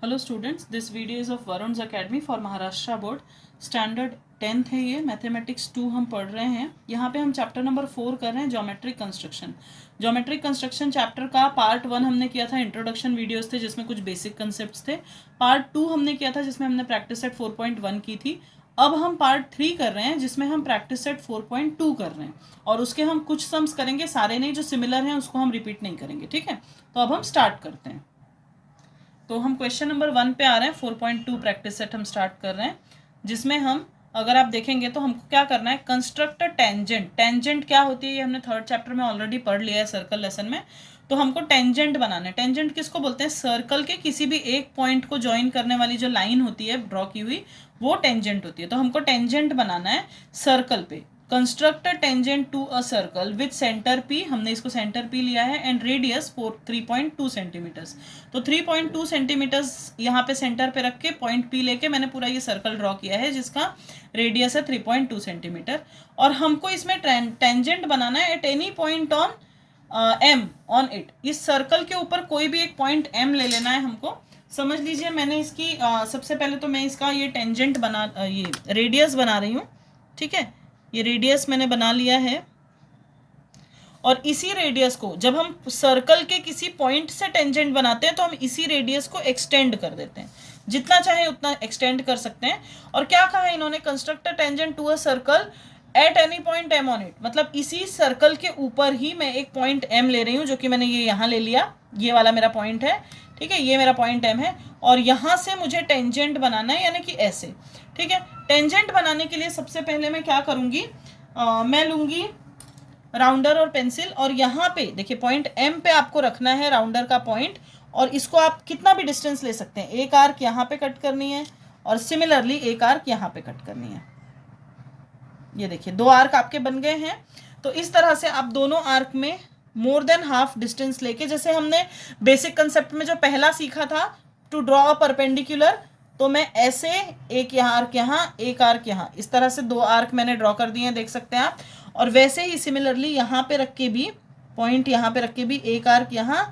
Hello students, this video is of Varun's academy for Maharashtra board. Standard 10th है ये, mathematics 2 हम पढ़ रहे हैं। यहाँ पे हम चैप्टर नंबर 4 कर रहे हैं, geometric construction. Geometric construction chapter का पार्ट 1 हमने किया था, इंट्रोडक्शन वीडियोस थे जिसमें कुछ बेसिक कंसेप्ट्स थे। पार्ट 2 हमने किया था जिसमें हमने प्रैक्टिस सेट 4.1 की थी। अब हम पार्ट 3 कर रहे हैं जिसमें हम प्रैक्टिस सेट 4.2 कर रहे हैं, और उसके हम कुछ सम्स करेंगे, सारे नहीं, जो सिमिलर हैं उसको हम रिपीट नहीं करेंगे। ठीक है, तो अब हम स्टार्ट करते हैं। तो हम क्वेश्चन नंबर 1 पे आ रहे हैं। 4.2 प्रैक्टिस सेट हम स्टार्ट कर रहे हैं, जिसमें हम, अगर आप देखेंगे तो हमको क्या करना है, कंस्ट्रक्ट टेंजेंट। टेंजेंट क्या होती है ये हमने थर्ड चैप्टर में ऑलरेडी पढ़ लिया है, सर्कल लेसन में। तो हमको टेंजेंट बनाना है। टेंजेंट किसको बोलते हैं? सर्कल के किसी भी एक पॉइंट को ज्वाइन करने वाली जो लाइन होती है ड्रॉ की हुई, वो टेंजेंट होती है। तो हमको टेंजेंट बनाना है सर्कल पे। Construct tangent to a circle with centre P, हमने इसको सेंटर पी लिया है, एंड रेडियस 3.2 सेंटीमीटर्स। तो 3.2 सेंटीमीटर्स यहाँ पे सेंटर पे रख के पॉइंट पी लेके मैंने पूरा ये सर्कल ड्रॉ किया है जिसका रेडियस है 3.2 सेंटीमीटर। और हमको इसमें टेंजेंट बनाना है at any point on M on it. इस सर्कल के ऊपर कोई भी एक पॉइंट एम ले लेना है हमको। समझ लीजिए मैंने इसकी सबसे पहले तो मैं इसका ये टेंजेंट बना ये रेडियस बना रही हूँ। ठीक है, ये रेडियस मैंने बना लिया है, और इसी रेडियस को जब हम सर्कल के किसी पॉइंट से टेंजेंट बनाते हैं तो हम इसी रेडियस को एक्सटेंड कर देते हैं, जितना चाहे उतना एक्सटेंड कर सकते हैं। और क्या कहा है इन्होंने, construct a tangent to a circle at any point M on it. मतलब इसी सर्कल के ऊपर ही मैं एक पॉइंट एम ले रही हूँ, जो कि मैंने ये यहाँ ले लिया, ये वाला मेरा पॉइंट है। ठीक है, ये मेरा पॉइंट एम है, और यहाँ से मुझे टेंजेंट बनाना है, यानी कि ऐसे। ठीक है, टेंजेंट बनाने के लिए सबसे पहले मैं क्या करूँगी, मैं लूँगी राउंडर और पेंसिल, और यहाँ पे देखिए पॉइंट एम पे आपको रखना है राउंडर का पॉइंट, और इसको आप कितना भी डिस्टेंस ले सकते हैं। एक आर्क यहाँ पे कट करनी है, और सिमिलरली एक आर्क यहाँ पे कट करनी है। ये देखिए 2 आर्क आपके बन गए हैं। तो इस तरह से आप दोनों आर्क में मोर देन हाफ डिस्टेंस लेके, जैसे हमने बेसिक कंसेप्ट में जो पहला सीखा था टू ड्रॉ अ परपेंडिकुलर, तो मैं ऐसे एक आर्क यहाँ, एक आर्क यहाँ, इस तरह से 2 आर्क मैंने ड्रॉ कर दिए हैं, देख सकते हैं आप। और वैसे ही सिमिलरली यहाँ पे रख के भी, पॉइंट यहाँ पे रख के भी एक आर्क यहाँ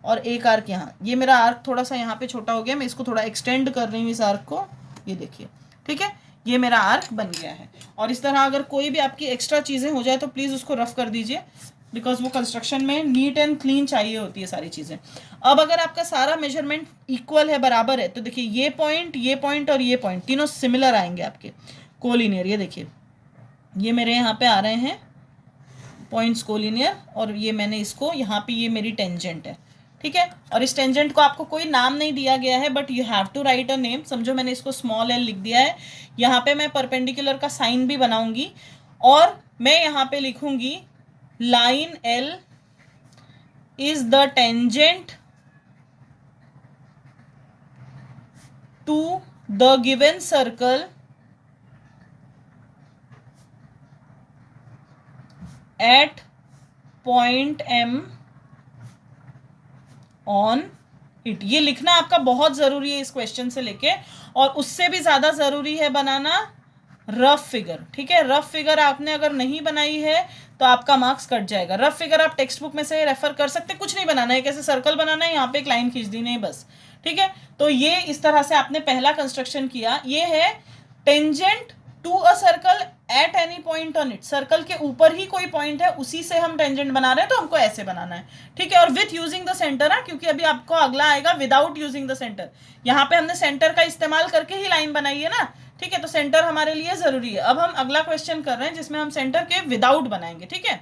और एक आर्क यहाँ। ये मेरा आर्क थोड़ा सा यहाँ पे छोटा हो गया, मैं इसको थोड़ा एक्सटेंड कर रही हूँ इस आर्क को, ये देखिए। ठीक है, ये मेरा आर्क बन गया है। और इस तरह अगर कोई भी आपकी एक्स्ट्रा चीज़ें हो जाए तो प्लीज़ उसको रफ कर दीजिए, बिकॉज वो कंस्ट्रक्शन में नीट एंड क्लीन चाहिए होती है सारी चीज़ें। अब अगर आपका सारा मेजरमेंट इक्वल है, बराबर है, तो देखिए ये पॉइंट और ये पॉइंट तीनों सिमिलर आएंगे आपके, कोलिनियर। ये देखिए ये मेरे यहाँ पे आ रहे हैं पॉइंट्स कोलिनियर, और ये मैंने इसको यहाँ पे, ये मेरी टेंजेंट है। ठीक है, और इस टेंजेंट को आपको कोई नाम नहीं दिया गया है, but you have to write a name. समझो मैंने इसको स्मॉल एल लिख दिया है। यहाँ पे मैं परपेंडिकुलर का साइन भी बनाऊंगी, और मैं यहाँ पे लिखूंगी line L is the tangent to the given circle at point M on it. ये लिखना आपका बहुत ज़रूरी है इस क्वेश्चन से लेके, और उससे भी ज़्यादा ज़रूरी है बनाना रफ फिगर। ठीक है, रफ फिगर आपने अगर नहीं बनाई है तो आपका मार्क्स कट जाएगा। रफ फिगर आप टेक्स्ट बुक में से रेफर कर सकते, कुछ नहीं बनाना है, कैसे सर्कल बनाना है, यहाँ पे एक लाइन खींच दी, नहीं बस। ठीक है, तो ये इस तरह से आपने पहला कंस्ट्रक्शन किया। ये है tangent to a circle at any point on it. Circle के ऊपर ही कोई पॉइंट है, उसी से हम टेंजेंट बना रहे हैं, तो हमको ऐसे बनाना है। ठीक है, और विथ यूजिंग द सेंटर है, क्योंकि अभी आपको अगला आएगा विदाउट यूजिंग द सेंटर। यहाँ पे हमने सेंटर का इस्तेमाल करके ही लाइन बनाई है ना। ठीक है, तो सेंटर हमारे लिए जरूरी है। अब हम अगला क्वेश्चन कर रहे हैं जिसमें हम सेंटर के विदाउट बनाएंगे। ठीक है,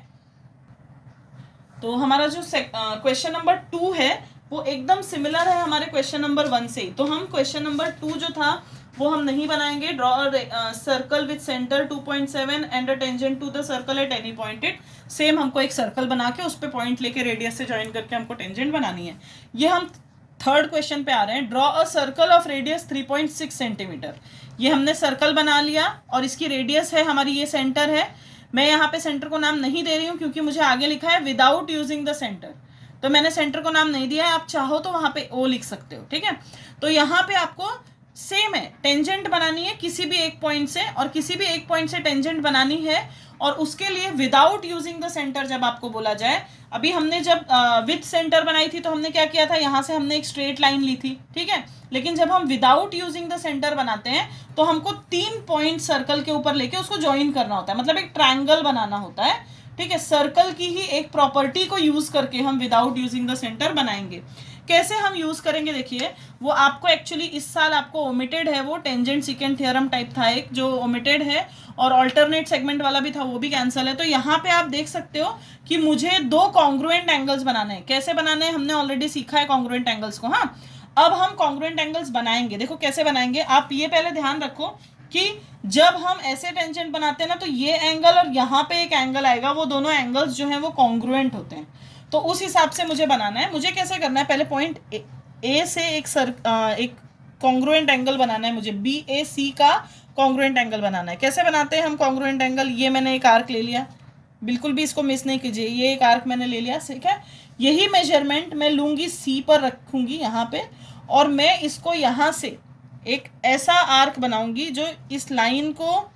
तो हमारा जो क्वेश्चन नंबर 2 है वो एकदम सिमिलर है हमारे क्वेश्चन नंबर 1 से। तो हम क्वेश्चन नंबर 2 जो था वो हम नहीं बनाएंगे। Draw circle with centre 2.7 and a tangent to the circle at any point it. Same हमको एक सर्कल बना के उस पर पॉइंट लेके रेडियस से ज्वाइन करके हमको टेंजेंट बनानी है। ये हम थर्ड क्वेश्चन पे आ रहे हैं। Draw a circle of radius 3.6 centimetre. ये हमने सर्कल बना लिया, और इसकी रेडियस है हमारी, ये सेंटर है। मैं यहाँ पे सेंटर को नाम नहीं दे रही हूँ क्योंकि मुझे आगे लिखा है विदाउट यूजिंग द सेंटर, तो मैंने सेंटर को नाम नहीं दिया है। आप चाहो तो वहां पे ओ लिख सकते हो। ठीक है, तो यहाँ पे आपको सेम है, टेंजेंट बनानी है किसी भी एक पॉइंट से, और किसी भी एक पॉइंट से टेंजेंट बनानी है, और उसके लिए विदाउट यूजिंग द सेंटर जब आपको बोला जाए, अभी हमने जब विथ सेंटर बनाई थी तो हमने क्या किया था, यहाँ से हमने एक स्ट्रेट लाइन ली थी, ठीक है। लेकिन जब हम विदाउट यूजिंग द सेंटर बनाते हैं तो हमको 3 पॉइंट सर्कल के ऊपर लेके उसको ज्वाइन करना होता है, मतलब एक ट्रायंगल बनाना होता है, ठीक है। सर्कल की ही एक प्रॉपर्टी को यूज करके हम विदाउट यूजिंग द सेंटर बनाएंगे। कैसे हम यूज करेंगे, देखिए वो आपको एक्चुअली इस साल आपको ओमिटेड है, वो टेंजेंट सीकेंट थ्योरम टाइप था एक जो ओमिटेड है, और अल्टरनेट सेगमेंट वाला भी था वो भी कैंसिल है। तो यहाँ पे आप देख सकते हो कि मुझे 2 कॉन्ग्रुएंट एंगल्स बनाने हैं। कैसे बनाने हैं हमने ऑलरेडी सीखा है कॉन्ग्रुएंट एंगल्स को। हाँ, अब हम कॉन्ग्रुएंट एंगल्स बनाएंगे। देखो कैसे बनाएंगे, आप ये पहले ध्यान रखो कि जब हम ऐसे टेंजेंट बनाते हैं ना, तो ये एंगल और यहाँ पे एक एंगल आएगा, वो दोनों एंगल्स जो हैं वो कॉन्ग्रुएंट होते हैं। तो उस हिसाब से मुझे बनाना है। मुझे कैसे करना है, पहले पॉइंट ए से एक कॉन्ग्रुएंट एंगल बनाना है मुझे, BAC का कॉन्ग्रुएंट एंगल बनाना है। कैसे बनाते हैं हम कॉन्ग्रुएंट एंगल, ये मैंने एक आर्क ले लिया, बिल्कुल भी इसको मिस नहीं कीजिए, ये एक आर्क मैंने ले लिया, ठीक है। यही मेजरमेंट मैं लूंगी C पर रखूंगी यहाँ पे, और मैं इसको यहाँ से एक ऐसा आर्क बनाऊंगी जो इस लाइन को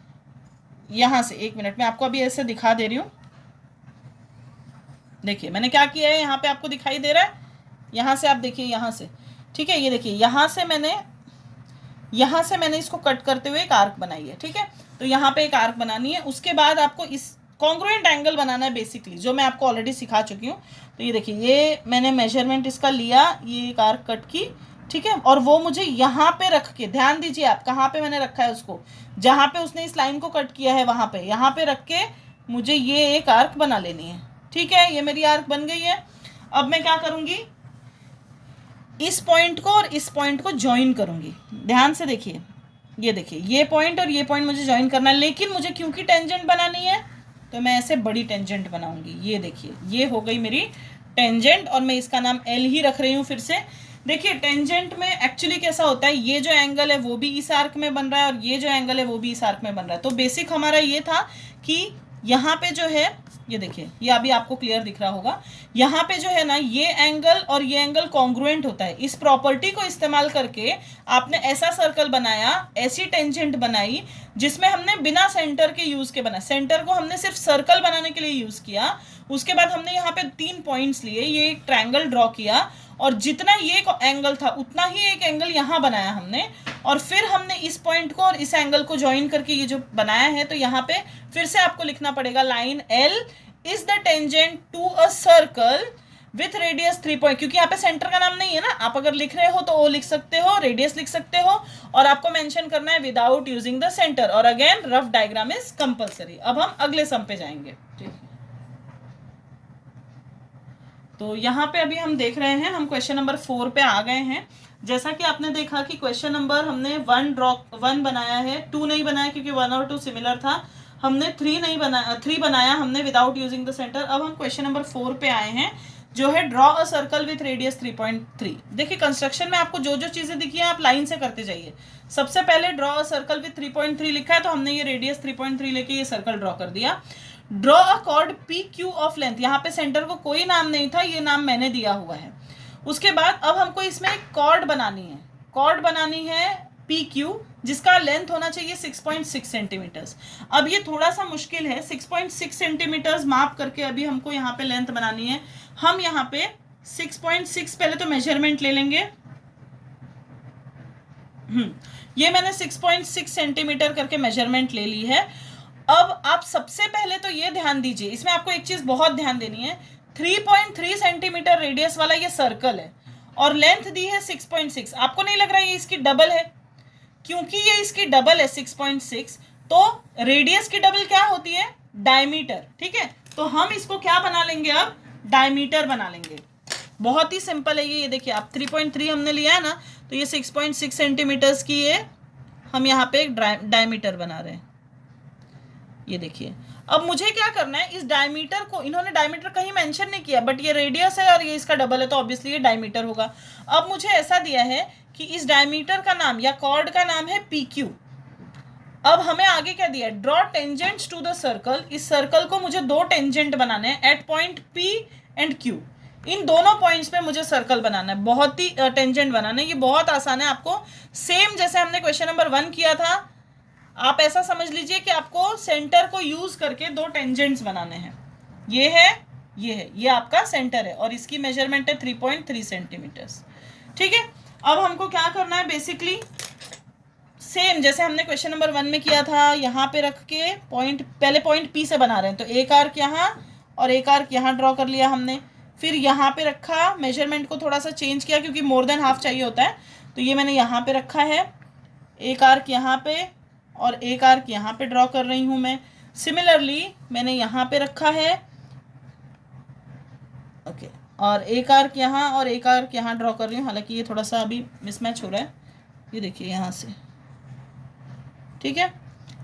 यहाँ से, 1 मिनट में आपको अभी ऐसे दिखा दे रही हूँ। देखिए मैंने क्या किया है, यहाँ पे आपको दिखाई दे रहा है, यहाँ से आप देखिए, यहाँ से, ठीक है। ये देखिए यहाँ से मैंने इसको कट करते हुए एक आर्क बनाई है, ठीक है। तो यहाँ पे एक आर्क बनानी है, उसके बाद आपको इस कॉन्ग्रुएंट एंगल बनाना है बेसिकली, जो मैं आपको ऑलरेडी सिखा चुकी हूँ। तो ये देखिए, ये मैंने मेजरमेंट इसका लिया, ये एक आर्क कट की, ठीक है, और वो मुझे यहाँ पे रख के, ध्यान दीजिए आप कहाँ पे मैंने रखा है उसको, जहाँ पे उसने इस लाइन को कट किया है वहाँ पे, यहाँ पे रख के मुझे ये एक आर्क बना लेनी है, ठीक है। ये मेरी आर्क बन गई है। अब मैं क्या करूँगी, इस पॉइंट को और इस पॉइंट को ज्वाइन करूँगी। ध्यान से देखिए, ये देखिए, ये पॉइंट और ये पॉइंट मुझे ज्वाइन करना है, लेकिन मुझे क्योंकि टेंजेंट बनानी है तो मैं ऐसे बड़ी टेंजेंट बनाऊंगी। ये देखिए, ये हो गई मेरी टेंजेंट, और मैं इसका नाम L ही रख रही हूँ फिर से। देखिए टेंजेंट में एक्चुअली कैसा होता है, ये जो एंगल है वो भी इस आर्क में बन रहा है, और ये जो एंगल है वो भी इस आर्क में बन रहा है। तो बेसिक हमारा ये था कि यहाँ पे जो है, ये देखिए, ये अभी आपको क्लियर दिख रहा होगा, यहाँ पे जो है ना, ये एंगल और ये एंगल कॉन्ग्रुएंट होता है। इस प्रॉपर्टी को इस्तेमाल करके आपने ऐसा सर्कल बनाया, ऐसी टेंजेंट बनाई जिसमें हमने बिना सेंटर के यूज के बनाया। सेंटर को हमने सिर्फ सर्कल बनाने के लिए यूज किया। उसके बाद हमने यहाँ पे 3 पॉइंट्स लिए, ये एक ट्रायंगल ड्रॉ किया, और जितना ये एंगल था उतना ही एक एंगल यहाँ बनाया हमने, और फिर हमने इस पॉइंट को और इस एंगल को ज्वाइन करके ये जो बनाया है। तो यहाँ पे फिर से आपको लिखना पड़ेगा, line L is the tangent to a circle with radius 3 point, क्योंकि यहाँ पे सेंटर का नाम नहीं है ना, आप अगर लिख रहे हो तो O लिख सकते हो, रेडियस लिख सकते हो, और आपको मेंशन करना है विदाउट यूजिंग द सेंटर, और again rough diagram is compulsory. अब हम अगले सम पे जाएंगे, ठीक है। तो यहाँ पे अभी हम देख रहे हैं, हम क्वेश्चन नंबर 4 पे आ गए हैं। जैसा कि आपने देखा कि क्वेश्चन नंबर हमने 1 बनाया है, 2 नहीं बनाया क्योंकि 1 और 2 सिमिलर था, हमने 3 बनाया हमने विदाउट यूजिंग द सेंटर। अब हम क्वेश्चन नंबर 4 पे आए हैं, जो है draw a circle with radius 3.3। देखिए कंस्ट्रक्शन में आपको जो जो चीजें दिखी हैं आप लाइन से करते जाइए। सबसे पहले ड्रॉ अ सर्कल विथ 3.3 लिखा है, तो हमने ये रेडियस 3.3 लेके ये सर्कल ड्रॉ कर दिया। Draw a cord PQ of length, यहाँ पे सेंटर को कोई नाम नहीं था, ये नाम मैंने दिया हुआ है। उसके बाद अब हमको इसमें एक कॉर्ड बनानी है, कॉर्ड बनानी है PQ, जिसका लेंथ होना चाहिए 6.6 सेंटीमीटर्स। अब ये थोड़ा सा मुश्किल है, 6.6 सेंटीमीटर्स माप करके अभी हमको यहाँ पे लेंथ बनानी है। हम यहाँ पे 6.6 पहले तो मेजरमेंट ले लेंगे। ये मैंने 6.6 सेंटीमीटर करके मेजरमेंट ले ली है। अब आप सबसे पहले तो ये ध्यान दीजिए, इसमें आपको एक चीज बहुत ध्यान देनी है, 3.3 सेंटीमीटर रेडियस वाला ये सर्कल है और लेंथ दी है 6.6। आपको नहीं लग रहा है ये इसकी डबल है? क्योंकि ये इसकी डबल है 6.6, तो रेडियस की डबल क्या होती है? डायमीटर, ठीक है। तो हम इसको क्या बना लेंगे, अब डायमीटर बना लेंगे। बहुत ही सिंपल है ये देखिए, आप 3.3 हमने लिया है ना, तो ये 6.6 सेंटीमीटर्स की ये हम यहाँ पे एक डायमीटर बना रहे हैं। ये देखिए, अब मुझे क्या करना है, इस डायमीटर को, इन्होंने डायमीटर कहीं मेंशन नहीं किया, बट ये रेडियस है और ये इसका डबल है, तो ऑब्वियसली ये डायमीटर होगा। अब मुझे ऐसा दिया है कि इस डायमीटर का नाम या कॉर्ड का नाम है PQ। अब हमें आगे क्या दिया है, draw tangents to the circle. इस सर्कल को मुझे 2 टेंजेंट बनाने हैं at point P and Q। इन दोनों पॉइंट्स पे मुझे सर्कल बनाना है, बहुत ही टेंजेंट बनाना है। ये बहुत आसान है, आपको सेम जैसे हमने क्वेश्चन नंबर 1 किया था, आप ऐसा समझ लीजिए कि आपको सेंटर को यूज करके दो टेंजेंट्स बनाने हैं। ये है, ये आपका सेंटर है और इसकी मेजरमेंट है 3.3 सेंटीमीटर्स। ठीक है, अब हमको क्या करना है, बेसिकली सेम जैसे हमने क्वेश्चन नंबर 1 में किया था, यहाँ पे रख के पॉइंट, पहले पॉइंट पी से बना रहे हैं, तो एक आर्क यहाँ और एक आर्क यहाँ ड्रॉ कर लिया हमने। फिर यहाँ पे रखा, मेजरमेंट को थोड़ा सा चेंज किया क्योंकि मोर देन हाफ चाहिए होता है, तो ये मैंने यहाँ पे रखा है, एक आर्क यहाँ पे और एक आर्क यहाँ पे ड्रॉ कर रही हूँ मैं। सिमिलरली मैंने यहाँ पे रखा है, ओके, और एक आर्क यहाँ और एक आर्क यहाँ ड्रॉ कर रही हूँ, हालांकि ये थोड़ा सा अभी मिसमैच हो रहा है, ये देखिए यहाँ से। ठीक है,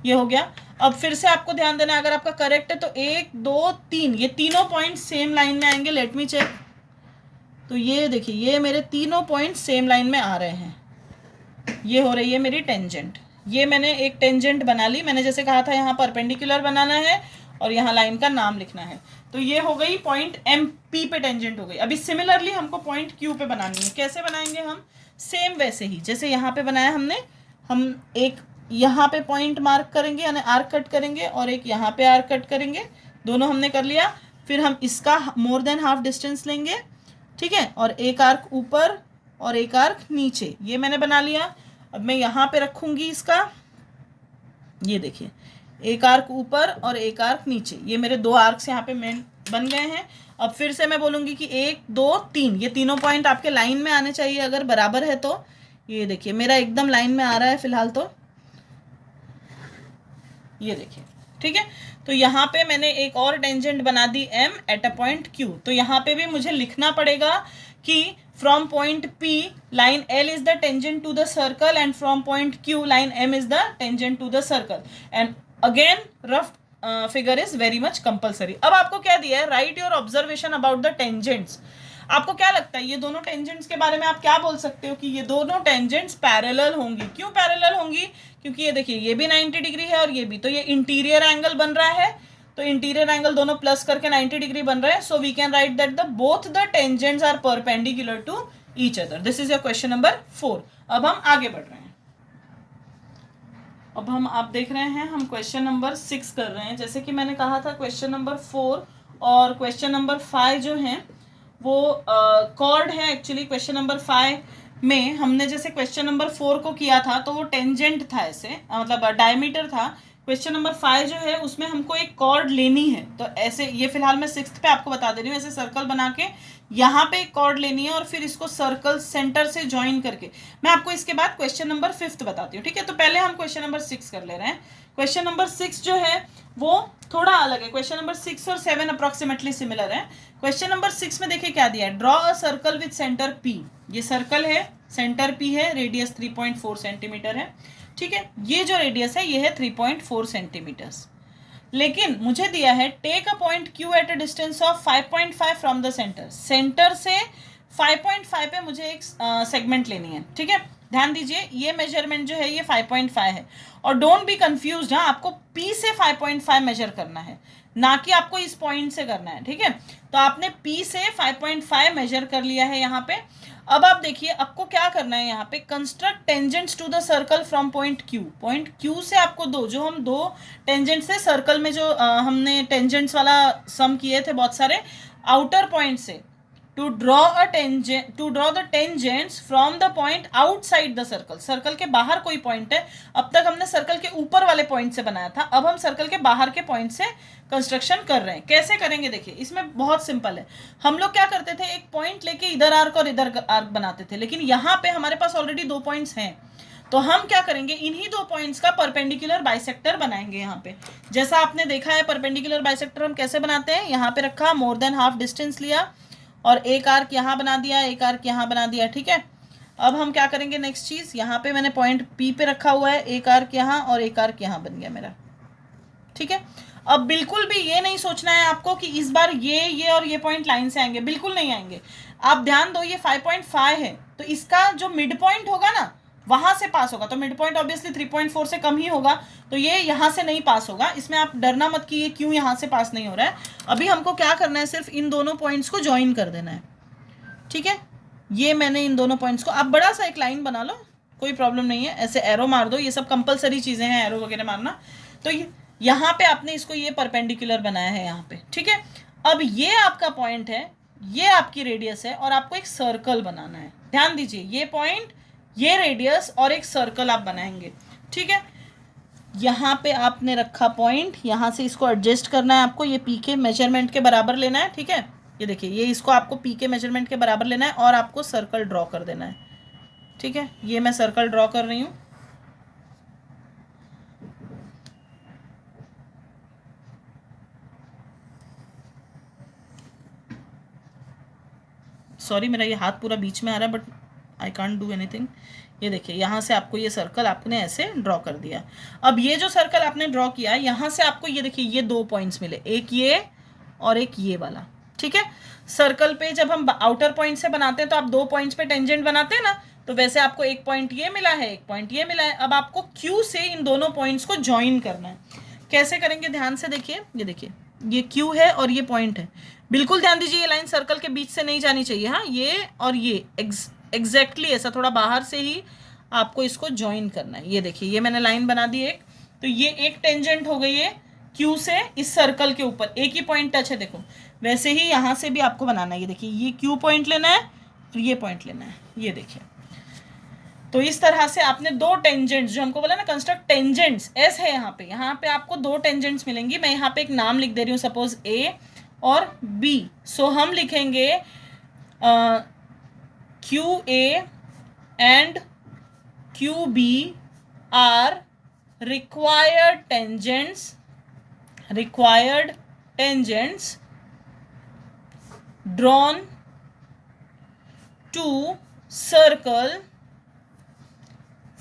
ये हो गया। अब फिर से आपको ध्यान देना है, अगर आपका करेक्ट है तो 1 2 3 ये तीनों पॉइंट सेम लाइन में आएंगे। लेट मी चेक, तो ये देखिए ये मेरे तीनों पॉइंट सेम लाइन में आ रहे हैं, ये हो रही है मेरी टेंजेंट। ये मैंने एक टेंजेंट बना ली, मैंने जैसे कहा था यहाँ परपेंडिकुलर बनाना है और यहाँ लाइन का नाम लिखना है, तो ये हो गई पॉइंट एम पी पे टेंजेंट हो गई। अभी सिमिलरली हमको पॉइंट क्यू पे बनानी है। कैसे बनाएंगे हम, सेम वैसे ही जैसे यहाँ पे बनाया हमने, हम एक यहाँ पे पॉइंट मार्क करेंगे यानी आर्क कट करेंगे और एक यहाँ पे आर्क कट करेंगे, दोनों हमने कर लिया। फिर हम इसका मोर देन हाफ डिस्टेंस लेंगे, ठीक है, और एक आर्क ऊपर और एक आर्क नीचे, ये मैंने बना लिया। अब मैं यहाँ पे रखूँगी इसका, ये देखिए एक आर्क ऊपर और एक आर्क नीचे, ये मेरे दो आर्क्स यहाँ पे मेन बन गए हैं। अब फिर से मैं बोलूँगी कि 1 2 3 ये तीनों पॉइंट आपके लाइन में आने चाहिए, अगर बराबर है तो। ये देखिए मेरा एकदम लाइन में आ रहा है फिलहाल, तो ये देखिए, ठीक है। तो यहाँ पे मैंने एक और टेंजेंट बना दी M at a point Q, तो यहाँ पे भी मुझे लिखना पड़ेगा कि from point P line L is the tangent to the circle and from point Q line M is the tangent to the circle, and again rough figure is very much compulsory. अब आपको क्या दिया है, write your observation about the tangents. आपको क्या लगता है ये दोनों टेंजेंट्स के बारे में आप क्या बोल सकते हो कि ये दोनों टेंजेंट्स पैरेलल होंगी। क्यों पैरेलल होंगी, क्योंकि ये देखिए ये भी 90 डिग्री है और ये भी, तो ये इंटीरियर एंगल बन रहा है, तो इंटीरियर एंगल दोनों प्लस करके 90 डिग्री बन रहा है। So we can write that the both the tangents are perpendicular to each other. This is your question number 4। अब हम आगे बढ़ रहे हैं, अब हम आप देख रहे हैं हम क्वेश्चन नंबर 6 कर रहे हैं। जैसे कि मैंने कहा था क्वेश्चन नंबर 4 और क्वेश्चन नंबर 5 जो हैं वो कॉर्ड है। एक्चुअली क्वेश्चन नंबर 5 में हमने जैसे क्वेश्चन नंबर 4 को किया था तो वो टेंजेंट था, ऐसे मतलब डायमीटर था। क्वेश्चन नंबर 5 जो है उसमें हमको एक कॉर्ड लेनी है, तो ऐसे ये फिलहाल मैं 6th पे आपको बता दे रही हूँ। ऐसे सर्कल बना के यहाँ पे एक कॉर्ड लेनी है और फिर इसको सर्कल सेंटर से ज्वाइन करके मैं आपको इसके बाद क्वेश्चन नंबर 5th बताती हूँ, ठीक है। तो पहले हम क्वेश्चन नंबर 6 कर ले रहे हैं। क्वेश्चन नंबर 6 जो है वो थोड़ा अलग है। क्वेश्चन नंबर 6 और 7 अप्रोक्सीमेटली सिमिलर है। क्वेश्चन नंबर 6 में देखिए क्या दिया है, draw a circle with centre P. ये सर्कल है, सेंटर पी है, रेडियस 3.4 सेंटीमीटर है, ठीक है। ये जो रेडियस है ये है 3.4 सेंटीमीटर्स। लेकिन मुझे दिया है take a point Q at a distance of 5.5 from the centre. Centre से 5.5 पे मुझे एक सेगमेंट लेनी है, ठीक है। ध्यान दीजिए ये मेजरमेंट जो है ये 5.5 है, और डोंट बी कंफ्यूज्ड, हाँ आपको P से 5.5 मेजर करना है, ना कि आपको इस पॉइंट से करना है, ठीक है। तो आपने P से 5.5 मेजर कर लिया है यहाँ पे। अब आप देखिए आपको क्या करना है, यहाँ पे construct tangents to the circle from point Q। Point Q से आपको जो हम दो टेंजेंट्स थे सर्कल में, जो हमने टेंजेंट्स वाला सम किए थे बहुत सारे, आउटर पॉइंट से to draw the tangents from the point outside the circle. Circle के बाहर कोई पॉइंट है, अब तक हमने सर्कल के ऊपर वाले पॉइंट से बनाया था, अब हम सर्कल के बाहर के पॉइंट से कंस्ट्रक्शन कर रहे हैं। कैसे करेंगे देखिए, इसमें बहुत सिंपल है। हम लोग क्या करते थे, एक पॉइंट लेके इधर आर्क और इधर आर्क बनाते थे, लेकिन यहाँ पे हमारे पास ऑलरेडी दो पॉइंट्स हैं, तो हम क्या करेंगे, इन्हीं दो पॉइंट्स का परपेंडिकुलर बाइसेक्टर बनाएंगे। यहाँ पे जैसा आपने देखा है परपेंडिकुलर बाइसेक्टर हम कैसे बनाते हैं, यहाँ पे रखा, मोर देन हाफ डिस्टेंस लिया और एक आर्क यहाँ बना दिया, एक आर्क यहाँ बना दिया, ठीक है। अब हम क्या करेंगे, नेक्स्ट चीज, यहाँ पे मैंने पॉइंट P पे रखा हुआ है, एक आर्क यहाँ और एक आर्क यहाँ बन गया मेरा, ठीक है। अब बिल्कुल भी ये नहीं सोचना है आपको कि इस बार ये और ये पॉइंट लाइन से आएंगे, बिल्कुल नहीं आएंगे। आप ध्यान दो, ये 5.5 है, तो इसका जो मिड पॉइंट होगा ना वहां से पास होगा, तो मिड पॉइंट ऑब्वियसली 3.4 से कम ही होगा, तो ये यहाँ से नहीं पास होगा। इसमें आप डरना मत कि ये क्यों यहाँ से पास नहीं हो रहा है। अभी हमको क्या करना है, सिर्फ इन दोनों पॉइंट्स को ज्वाइन कर देना है, ठीक है। ये मैंने इन दोनों पॉइंट्स को, आप बड़ा सा एक लाइन बना लो, कोई प्रॉब्लम नहीं है, ऐसे एरो मार दो, ये सब कंपलसरी चीजें हैं एरो वगैरह मारना। तो यहाँ पे आपने इसको ये परपेंडिकुलर बनाया है यहाँ पे, ठीक है। अब ये आपका पॉइंट है, ये आपकी रेडियस है, और आपको एक सर्कल बनाना है। ध्यान दीजिए, ये पॉइंट, ये रेडियस और एक सर्कल आप बनाएंगे, ठीक है। यहाँ पे आपने रखा पॉइंट, यहाँ से इसको एडजस्ट करना है आपको, ये पी के मेजरमेंट के बराबर लेना है, ठीक है। ये देखिए, ये इसको आपको पी के मेजरमेंट के बराबर लेना है और आपको सर्कल ड्रॉ कर देना है, ठीक है। ये मैं सर्कल ड्रॉ कर रही हूँ। सॉरी, मेरा ये हाथ पूरा बीच में आ रहा है, but I can't do anything. ये देखिए, यहाँ से आपको ये सर्कल आपने ऐसे ड्रॉ कर दिया। अब ये जो सर्कल आपने ड्रॉ किया, यहाँ से आपको ये देखिए ये 2 पॉइंट्स मिले, एक ये और एक ये वाला, ठीक है। सर्कल पे जब हम आउटर पॉइंट से बनाते हैं तो आप 2 पॉइंट्स पे टेंजेंट बनाते हैं ना, तो वैसे आपको एक पॉइंट ये मिला है, एक पॉइंट ये मिला है। अब आपको Q से इन दोनों पॉइंट्स को ज्वाइन करना है। कैसे करेंगे, ध्यान से देखिए। ये देखिए, ये Q है और ये पॉइंट है, बिल्कुल ध्यान दीजिए, ये लाइन सर्कल के बीच से नहीं जानी चाहिए। हाँ, ये और ये एग्जैक्टली ऐसा थोड़ा बाहर से ही आपको इसको ज्वाइन करना है। ये देखिए, ये मैंने लाइन बना दी एक, तो ये एक टेंजेंट हो गई है Q से इस सर्कल के ऊपर, एक ही पॉइंट टच है। देखो, वैसे ही यहाँ से भी आपको बनाना है। ये देखिए, ये Q पॉइंट लेना है और ये पॉइंट लेना है, ये देखिए। तो इस तरह से आपने 2 टेंजेंट्स, जो हमको बोला ना कंस्ट्रक्ट टेंजेंट्स, एस है यहाँ पे आपको 2 टेंजेंट्स मिलेंगी। मैं यहाँ पे एक नाम लिख दे रही हूँ, सपोज A और B। सो हम लिखेंगे QA and QB are required tangents drawn to circle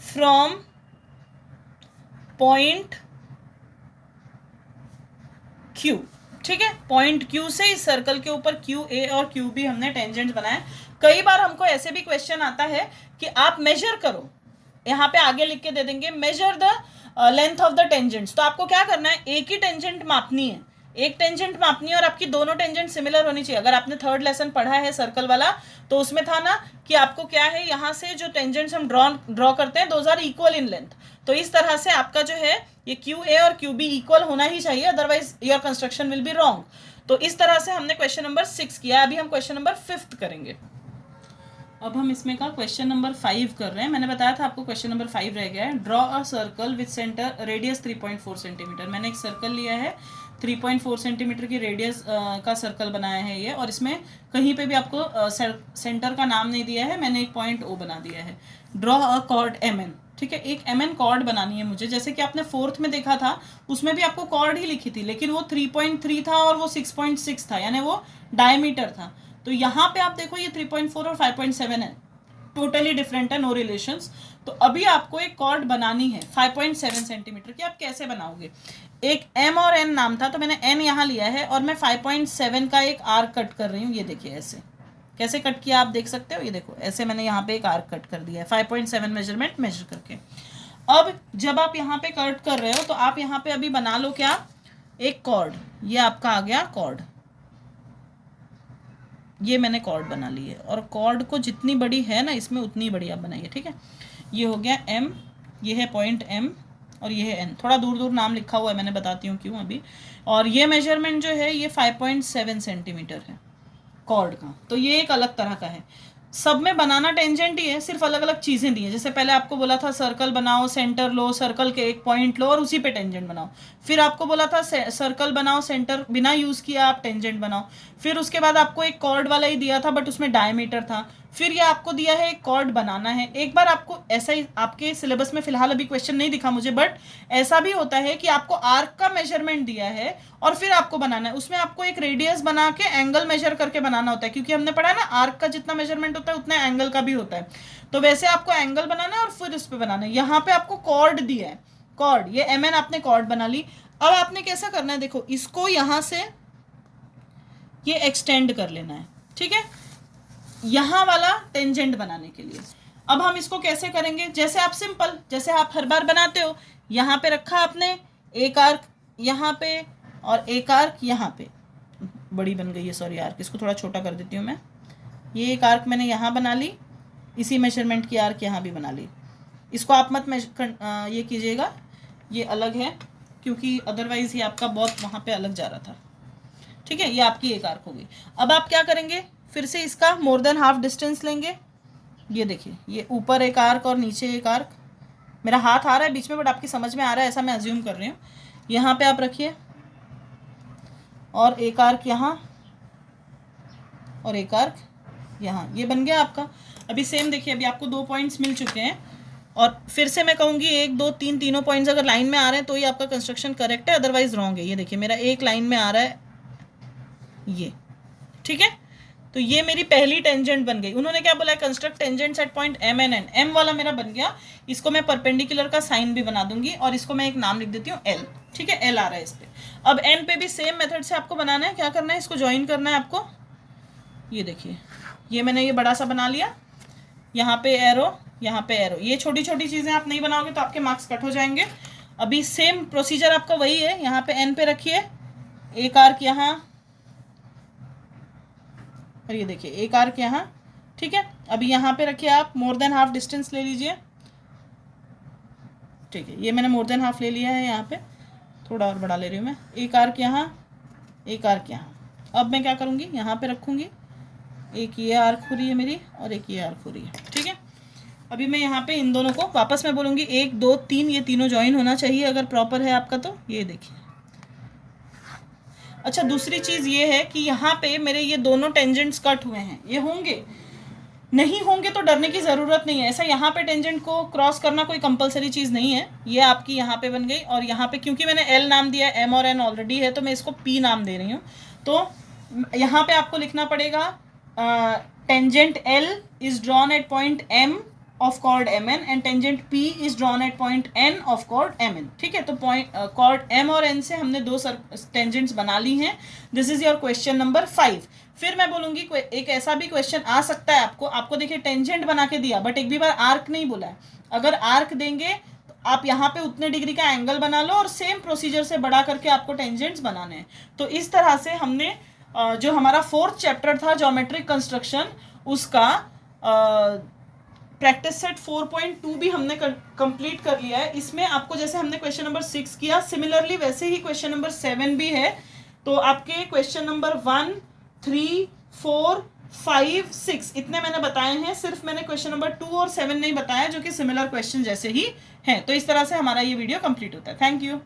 from point Q, ठीक है। पॉइंट Q से इस सर्कल के ऊपर QA और QB हमने टेंजेंट बनाए। कई बार हमको ऐसे भी क्वेश्चन आता है कि आप मेजर करो, यहाँ पे आगे लिख के दे देंगे measure the length of the tangents. तो आपको क्या करना है, एक ही टेंजेंट मापनी है, एक टेंजेंट मापनी है और आपकी दोनों टेंजेंट सिमिलर होनी चाहिए। अगर आपने 3rd लेसन पढ़ा है सर्कल वाला, तो उसमें था ना कि आपको क्या है, यहाँ से जो टेंजेंट्स हम ड्रॉ करते हैं, those are equal in length. तो इस तरह से आपका जो है ये QA और QB इक्वल होना ही चाहिए, otherwise your construction will be wrong. तो इस तरह से हमने क्वेश्चन नंबर 6 किया। अभी हम क्वेश्चन नंबर 5 करेंगे। अब हम इसमें का क्वेश्चन नंबर 5 कर रहे हैं। मैंने बताया था आपको क्वेश्चन नंबर 5 रह गया है। Draw a circle with centre radius 3.4 centimetre. मैंने एक सर्कल लिया है, 3.4 सेंटीमीटर की रेडियस का सर्कल बनाया है ये, और इसमें कहीं पे भी आपको सेंटर का नाम नहीं दिया है, मैंने एक पॉइंट O बना दिया है। ड्रॉ अ कॉर्ड MN, ठीक है। एक MN कॉर्ड बनानी है मुझे, जैसे कि आपने 4th में देखा था, उसमें भी आपको कॉर्ड ही लिखी थी, लेकिन वो 3.3 था और वो 6.6 था, यानी वो डायमीटर था। तो यहाँ पे आप देखो, ये 3.4 और 5.7 है, टोटली डिफरेंट है, नो रिलेशंस। तो अभी आपको एक कॉर्ड बनानी है 5.7 सेंटीमीटर की। आप कैसे बनाओगे, एक M और N नाम था, तो मैंने N यहाँ लिया है और मैं 5.7 का एक आर्क कट कर रही हूँ। ये देखिए, ऐसे कैसे कट किया आप देख सकते हो। ये देखो, ऐसे मैंने यहाँ पे एक आर्क कट कर दिया है 5.7 मेजरमेंट मेजर करके। अब जब आप यहाँ पे कट कर रहे हो, तो आप यहाँ पे अभी बना लो क्या, एक कॉर्ड। ये आपका आ गया कॉर्ड, ये मैंने कॉर्ड बना ली है, और कॉर्ड को जितनी बड़ी है ना इसमें उतनी बड़ी आप बनाइए, ठीक है। ये हो गया M, ये है पॉइंट M और ये है N। थोड़ा दूर दूर नाम लिखा हुआ है, मैंने बताती हूँ क्यों अभी। और ये मेजरमेंट जो है ये 5.7 सेंटीमीटर है कॉर्ड का। तो ये एक अलग तरह का है, सब में बनाना टेंजेंट ही है, सिर्फ अलग अलग चीज़ें दी हैं। जैसे पहले आपको बोला था सर्कल बनाओ, सेंटर लो, सर्कल के एक पॉइंट लो और उसी पे टेंजेंट बनाओ। फिर आपको बोला था सर्कल बनाओ, सेंटर बिना यूज़ किया आप टेंजेंट बनाओ। फिर उसके बाद आपको एक कॉर्ड वाला ही दिया था, बट उसमें डायमीटर था। फिर ये आपको दिया है एक कॉर्ड बनाना है। एक बार आपको ऐसा ही, आपके सिलेबस में फिलहाल अभी क्वेश्चन नहीं दिखा मुझे, बट ऐसा भी होता है कि आपको आर्क का मेजरमेंट दिया है और फिर आपको बनाना है, उसमें आपको एक रेडियस बना के एंगल मेजर करके बनाना होता है, क्योंकि हमने पढ़ा है ना आर्क का जितना मेजरमेंट होता है उतना एंगल का भी होता है। तो वैसे आपको एंगल बनाना है और फिर उस पर बनाना है। यहाँ पे आपको कॉर्ड दिया है, कॉर्ड, ये MN आपने कॉर्ड बना ली। अब आपने कैसा करना है, देखो इसको यहाँ से ये एक्सटेंड कर लेना है, ठीक है, यहाँ वाला टेंजेंट बनाने के लिए। अब हम इसको कैसे करेंगे, जैसे आप सिंपल, जैसे आप हर बार बनाते हो, यहाँ पे रखा आपने एक आर्क यहाँ पे और एक आर्क यहाँ पे, बड़ी बन गई है सॉरी आर्क, इसको थोड़ा छोटा कर देती हूँ मैं। ये एक आर्क मैंने यहाँ बना ली, इसी मेजरमेंट की आर्क यहाँ भी बना ली। इसको आप मत ये कीजिएगा, ये अलग है क्योंकि अदरवाइज ये आपका बहुत वहाँ पे अलग जा रहा था। ठीक है, ये आपकी एक आर्क हो गई। अब आप क्या करेंगे, फिर से इसका मोर देन हाफ डिस्टेंस लेंगे। ये देखिए, ये ऊपर एक आर्क और नीचे एक आर्क, मेरा हाथ आ रहा है बीच में बट आपकी समझ में आ रहा है ऐसा मैं अज्यूम कर रही हूँ। यहाँ पे आप रखिए और एक आर्क यहाँ और एक आर्क यहाँ, ये बन गया आपका। अभी सेम देखिए, अभी आपको 2 पॉइंट्स मिल चुके हैं और फिर से मैं कहूँगी 1 2 3 तीनों पॉइंट्स अगर लाइन में आ रहे हैं तो ही आपका कंस्ट्रक्शन करेक्ट है, अदरवाइज रॉन्ग है। ये देखिए मेरा एक लाइन में आ रहा है ये, ठीक है। तो ये मेरी पहली टेंजेंट बन गई। उन्होंने क्या बोला है, construct tangents at point M and N, M वाला मेरा बन गया। इसको मैं परपेंडिकुलर का साइन भी बना दूंगी और इसको मैं एक नाम लिख देती हूँ एल, ठीक है, एल आ रहा है इस पे। अब एन पे भी सेम मेथड से आपको बनाना है। क्या करना है, इसको ज्वाइन करना है आपको। ये देखिए, ये मैंने ये बड़ा सा बना लिया, यहाँ पे एरो, यहाँ पे एरो। ये छोटी छोटी चीज़ें आप नहीं बनाओगे तो आपके मार्क्स कट हो जाएंगे। अभी सेम प्रोसीजर आपका वही है, यहाँ पे एन पे रखिए, एक आर्क यहाँ और ये देखिए एक आर्क यहाँ, ठीक है। अभी यहाँ पे रखिए आप मोर देन हाफ डिस्टेंस ले लीजिए, ठीक है। ये मैंने मोर देन हाफ ले लिया है, यहाँ पे थोड़ा और बड़ा ले रही हूँ मैं। एक आर्क यहाँ, एक आर्क यहाँ। अब मैं क्या करूँगी, यहाँ पे रखूँगी, एक ये आर्क हो रही है मेरी और एक ये आर्क हो रही है, ठीक है। अभी मैं यहाँ पे इन दोनों को वापस मैं बोलूँगी 1 2 3, ये तीनों ज्वाइन होना चाहिए अगर प्रॉपर है आपका तो। ये देखिए, अच्छा दूसरी चीज़ ये है कि यहाँ पे मेरे ये दोनों टेंजेंट्स कट हुए हैं, ये होंगे नहीं होंगे तो डरने की ज़रूरत नहीं है। ऐसा यहाँ पे टेंजेंट को क्रॉस करना कोई कंपलसरी चीज़ नहीं है। ये आपकी यहाँ पे बन गई और यहाँ पे क्योंकि मैंने एल नाम दिया, एम और एन ऑलरेडी है तो मैं इसको पी नाम दे रही हूँ। तो यहाँ पे आपको लिखना पड़ेगा tangent L is drawn at point M of chord M N and tangent P is drawn at point N of chord M N, ठीक है। तो पॉइंट कॉर्ड एम और एन से हमने 2 टेंजेंट्स बना ली हैं। This is your question number 5। फिर मैं बोलूँगी एक ऐसा भी क्वेश्चन आ सकता है आपको देखिए टेंजेंट बना के दिया बट एक भी बार आर्क नहीं बोला है। अगर आर्क देंगे तो आप यहाँ पे उतने डिग्री का एंगल बना लो और सेम प्रोसीजर से बड़ा करके आपको टेंजेंट्स बनाने हैं। तो इस तरह से हमने जो हमारा 4th चैप्टर था ज्योमेट्रिक कंस्ट्रक्शन, उसका प्रैक्टिस सेट 4.2 भी हमने कंप्लीट कर लिया है। इसमें आपको जैसे हमने क्वेश्चन नंबर 6 किया, सिमिलरली वैसे ही क्वेश्चन नंबर 7 भी है। तो आपके क्वेश्चन नंबर 1 3 4 5 6 इतने मैंने बताए हैं, सिर्फ मैंने क्वेश्चन नंबर 2 और 7 नहीं बताया जो कि सिमिलर क्वेश्चन जैसे ही हैं। तो इस तरह से हमारा ये वीडियो कंप्लीट होता है। Thank you.